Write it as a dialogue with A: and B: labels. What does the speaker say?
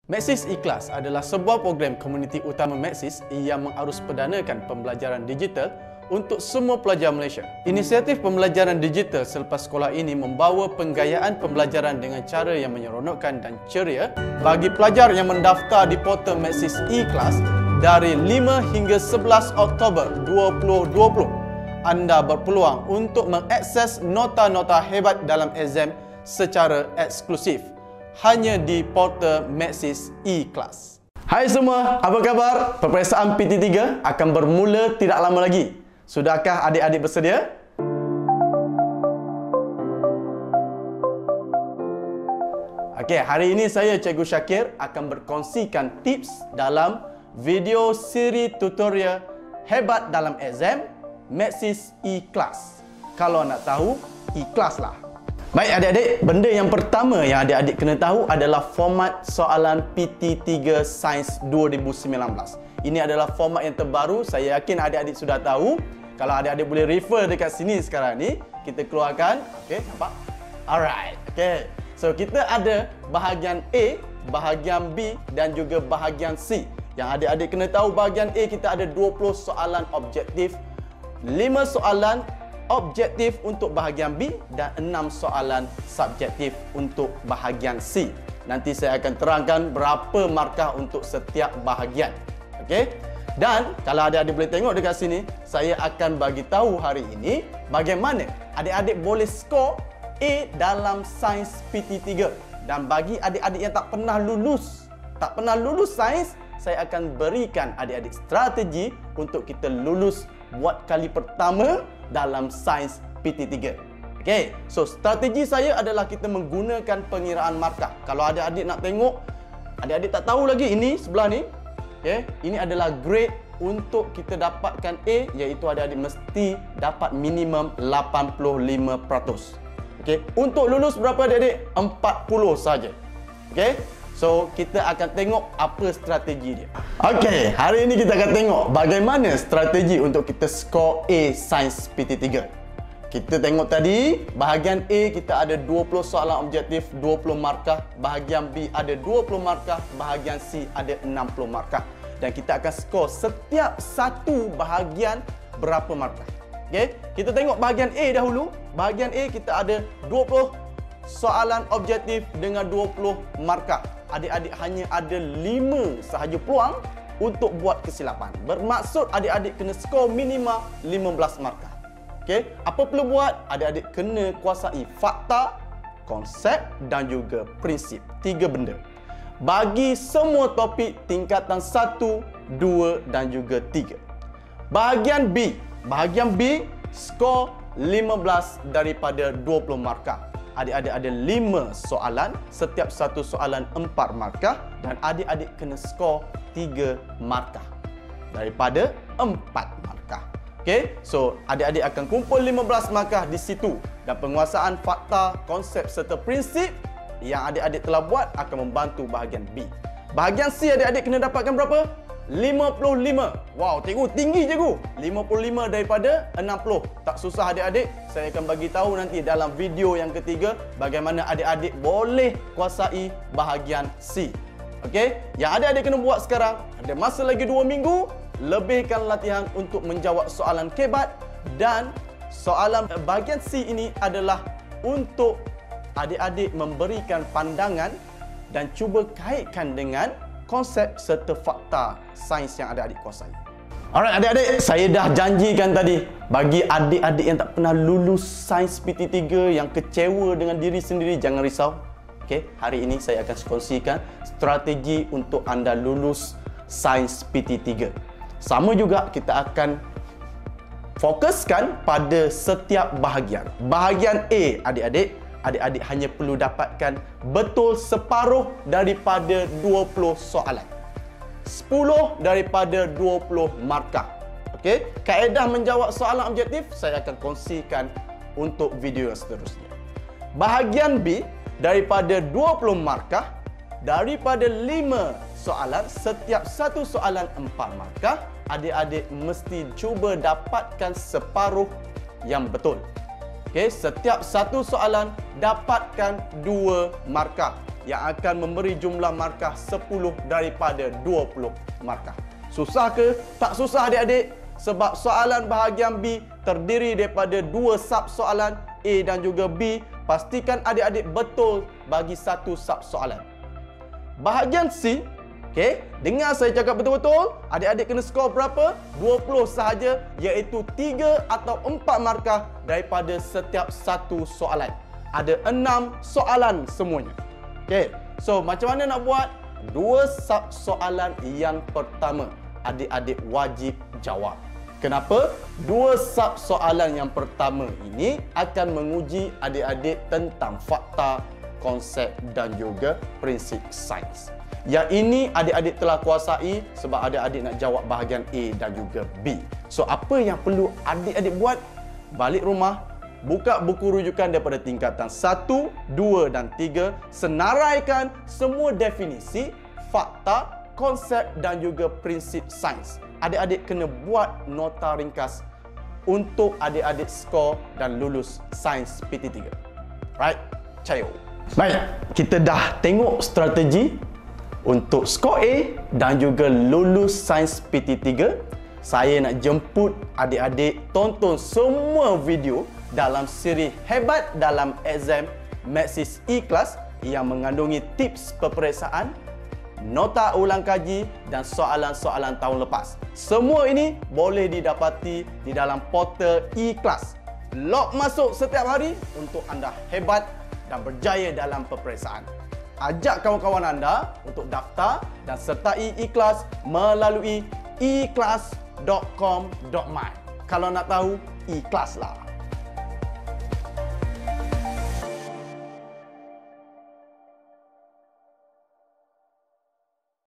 A: Maxis Ikhlas adalah sebuah program komuniti utama Maxis yang mengarusperdanakan pembelajaran digital untuk semua pelajar Malaysia. Inisiatif pembelajaran digital selepas sekolah ini membawa penggayaan pembelajaran dengan cara yang menyeronokkan dan ceria bagi pelajar yang mendaftar di portal Maxis Ikhlas dari 5 hingga 11 Oktober 2020. Anda berpeluang untuk mengakses nota-nota hebat dalam exam secara eksklusif hanya di portal Maxis Ikhlas. Hai semua, apa khabar? Peperiksaan PT3 akan bermula tidak lama lagi. Sudahkah adik-adik bersedia? Okey, hari ini saya Cikgu Syakir akan berkongsikan tips dalam video siri tutorial hebat dalam exam Maxis Ikhlas. Kalau nak tahu, ikhlaslah. Baik adik-adik, benda yang pertama yang adik-adik kena tahu adalah format soalan PT3 Sains 2019. Ini adalah format yang terbaru, saya yakin adik-adik sudah tahu. Kalau adik-adik boleh refer dekat sini sekarang ni, kita keluarkan. Okey, nampak? Alright, okey. So, kita ada bahagian A, bahagian B dan juga bahagian C. Yang adik-adik kena tahu bahagian A kita ada 20 soalan objektif, 5 soalan objektif untuk bahagian B dan 6 soalan subjektif untuk bahagian C. Nanti saya akan terangkan berapa markah untuk setiap bahagian. Okey? Dan kalau adik-adik boleh tengok dekat sini, saya akan bagi tahu hari ini bagaimana adik-adik boleh skor A dalam sains PT3. Dan bagi adik-adik yang tak pernah lulus sains, saya akan berikan adik-adik strategi untuk kita lulus buat kali pertama dalam sains PT3. Okey, so strategi saya adalah kita menggunakan pengiraan markah. Kalau adik-adik nak tengok, adik-adik tak tahu lagi ini sebelah ni. Okey, ini adalah grade untuk kita dapatkan A, iaitu adik-adik mesti dapat minimum 85%. Okey, untuk lulus berapa adik-adik? 40 saja. Okey. So, kita akan tengok apa strategi dia. Okey, hari ini kita akan tengok bagaimana strategi untuk kita skor A Sains PT3. Kita tengok tadi, bahagian A kita ada 20 soalan objektif, 20 markah. Bahagian B ada 20 markah. Bahagian C ada 60 markah. Dan kita akan skor setiap satu bahagian berapa markah. Okey, kita tengok bahagian A dahulu. Bahagian A kita ada 20 soalan objektif dengan 20 markah. Adik-adik hanya ada 5 sahaja peluang untuk buat kesilapan. Bermaksud adik-adik kena skor minima 15 markah. Okey, apa perlu buat? Adik-adik kena kuasai fakta, konsep dan juga prinsip. 3 benda. Bagi semua topik tingkatan 1, 2 dan juga 3. Bahagian B. Bahagian B skor 15 daripada 20 markah. Adik-adik ada 5 soalan, setiap satu soalan 4 markah dan adik-adik kena skor 3 markah daripada 4 markah. Okey, so adik-adik akan kumpul 15 markah di situ dan penguasaan fakta, konsep serta prinsip yang adik-adik telah buat akan membantu bahagian B. Bahagian C adik-adik kena dapatkan berapa? 55. Wow, cikgu tinggi cikgu. 55 daripada 60. Tak susah adik-adik. Saya akan bagi tahu nanti dalam video yang ketiga bagaimana adik-adik boleh kuasai bahagian C. Okey, yang adik-adik kena buat sekarang, ada masa lagi 2 minggu, lebihkan latihan untuk menjawab soalan kebat dan soalan bahagian C ini adalah untuk adik-adik memberikan pandangan dan cuba kaitkan dengan konsep serta fakta sains yang adik-adik kuasai. Alright adik-adik, saya dah janjikan tadi bagi adik-adik yang tak pernah lulus sains PT3 yang kecewa dengan diri sendiri, jangan risau. Okey, hari ini saya akan kongsikan strategi untuk anda lulus sains PT3. Sama juga kita akan fokuskan pada setiap bahagian. Bahagian A adik-adik hanya perlu dapatkan betul separuh daripada 20 soalan. 10 daripada 20 markah. Okey, kaedah menjawab soalan objektif saya akan kongsikan untuk video yang seterusnya. Bahagian B daripada 20 markah, daripada 5 soalan, setiap satu soalan 4 markah, adik-adik mesti cuba dapatkan separuh yang betul. Okey, setiap satu soalan dapatkan 2 markah. yang akan memberi jumlah markah 10 daripada 20 markah. Susah ke? Tak susah adik-adik, sebab soalan bahagian B terdiri daripada 2 sub soalan A dan juga B. Pastikan adik-adik betul bagi satu sub soalan. Bahagian C, okey, dengar saya cakap betul-betul, adik-adik kena skor berapa? 20 sahaja, iaitu 3 atau 4 markah daripada setiap satu soalan. Ada 6 soalan semuanya. Okey, so macam mana nak buat? 2 sub soalan yang pertama, adik-adik wajib jawab. Kenapa? 2 sub soalan yang pertama ini akan menguji adik-adik tentang fakta, konsep dan juga prinsip sains. Yang ini adik-adik telah kuasai sebab adik-adik nak jawab bahagian A dan juga B. So, apa yang perlu adik-adik buat? Balik rumah, buka buku rujukan daripada tingkatan 1, 2 dan 3. Senaraikan semua definisi, fakta, konsep dan juga prinsip sains. Adik-adik kena buat nota ringkas untuk adik-adik skor dan lulus sains PT3. Right? Cayo. Baik, kita dah tengok strategi untuk skor A dan juga lulus sains PT3. Saya nak jemput adik-adik tonton semua video dalam siri Hebat dalam Exam Maxis E-Class yang mengandungi tips peperiksaan, nota ulang kaji dan soalan-soalan tahun lepas. Semua ini boleh didapati di dalam portal E-Class. Log masuk setiap hari untuk anda hebat dan berjaya dalam peperiksaan. Ajak kawan-kawan anda untuk daftar dan sertai E-Class melalui eclass.com.my. Kalau nak tahu, E-Class lah.